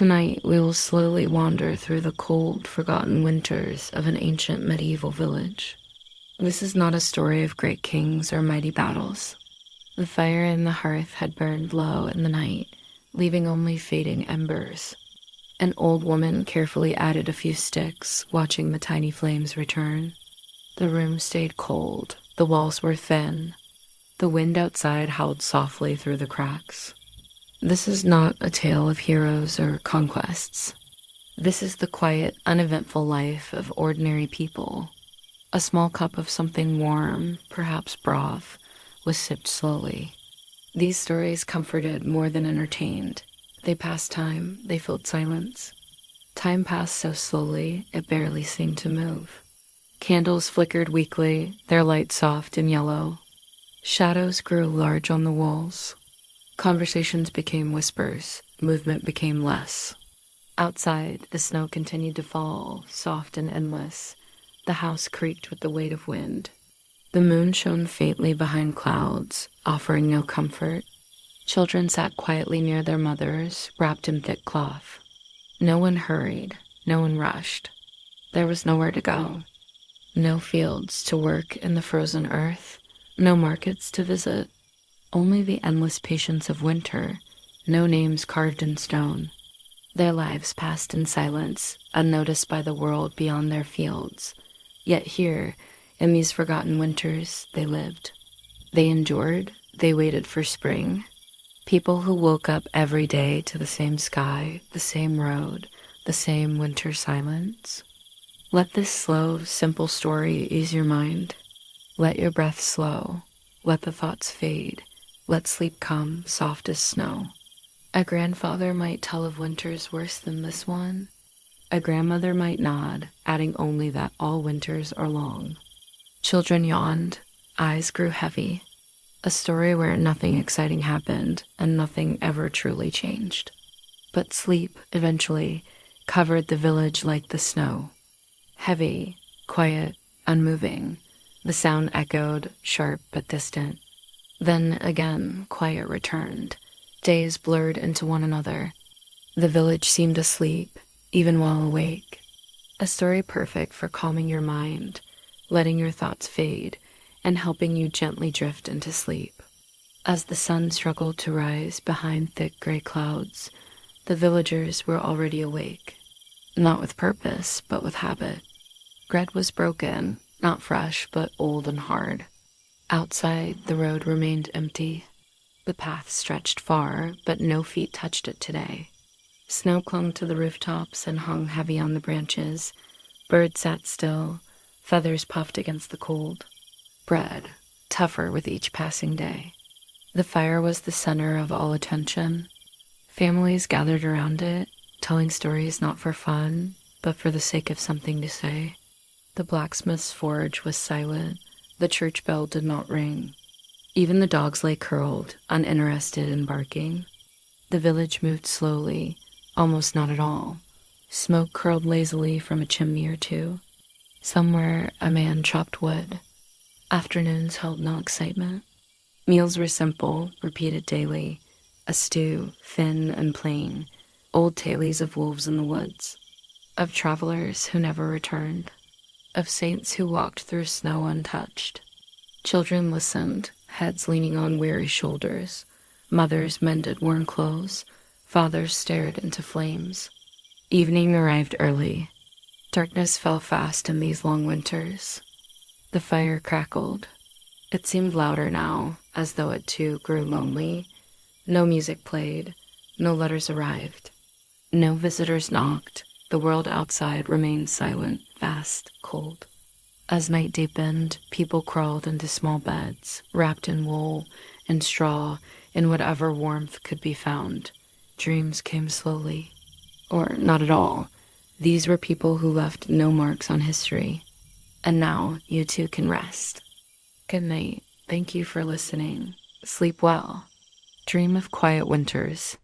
Tonight, we will slowly wander through the cold, forgotten winters of an ancient medieval village. This is not a story of great kings or mighty battles. The fire in the hearth had burned low in the night, leaving only fading embers. An old woman carefully added a few sticks, watching the tiny flames return. The room stayed cold, the walls were thin. The wind outside howled softly through the cracks. This is not a tale of heroes or conquests. This is the quiet, uneventful life of ordinary people. A small cup of something warm, perhaps broth, was sipped slowly. These stories comforted more than entertained. They passed time, they filled silence. Time passed so slowly, it barely seemed to move. Candles flickered weakly, their light soft and yellow. Shadows grew large on the walls. Conversations became whispers, movement became less. Outside, the snow continued to fall, soft and endless. The house creaked with the weight of wind. The moon shone faintly behind clouds, offering no comfort. Children sat quietly near their mothers, wrapped in thick cloth. No one hurried, no one rushed. There was nowhere to go. No fields to work in the frozen earth, no markets to visit. Only the endless patience of winter, no names carved in stone. Their lives passed in silence, unnoticed by the world beyond their fields. Yet here, in these forgotten winters, they lived. They endured, they waited for spring. People who woke up every day to the same sky, the same road, the same winter silence. Let this slow, simple story ease your mind. Let your breath slow. Let the thoughts fade. Let sleep come, soft as snow. A grandfather might tell of winters worse than this one. A grandmother might nod, adding only that all winters are long. Children yawned, eyes grew heavy. A story where nothing exciting happened and nothing ever truly changed. But sleep, eventually, covered the village like the snow. Heavy, quiet, unmoving. The sound echoed, sharp but distant. Then again, quiet returned. Days blurred into one another. The village seemed asleep, even while awake. A story perfect for calming your mind, letting your thoughts fade, and helping you gently drift into sleep. As the sun struggled to rise behind thick gray clouds, the villagers were already awake. Not with purpose, but with habit. Bread was broken, not fresh, but old and hard. Outside, the road remained empty. The path stretched far, but no feet touched it today. Snow clung to the rooftops and hung heavy on the branches. Birds sat still, feathers puffed against the cold. Bread, tougher with each passing day. The fire was the center of all attention. Families gathered around it, telling stories not for fun, but for the sake of something to say. The blacksmith's forge was silent. The church bell did not ring. Even the dogs lay curled, uninterested in barking. The village moved slowly, almost not at all. Smoke curled lazily from a chimney or two. Somewhere, a man chopped wood. Afternoons held no excitement. Meals were simple, repeated daily. A stew, thin and plain. Old tales of wolves in the woods. Of travelers who never returned. Of saints who walked through snow untouched. Children listened, heads leaning on weary shoulders. Mothers mended worn clothes. Fathers stared into flames. Evening arrived early. Darkness fell fast in these long winters. The fire crackled. It seemed louder now, as though it too grew lonely. No music played. No letters arrived. No visitors knocked. The world outside remained silent, vast, cold. As night deepened, people crawled into small beds, wrapped in wool and straw, in whatever warmth could be found. Dreams came slowly. Or not at all. These were people who left no marks on history. And now you too can rest. Good night. Thank you for listening. Sleep well. Dream of quiet winters.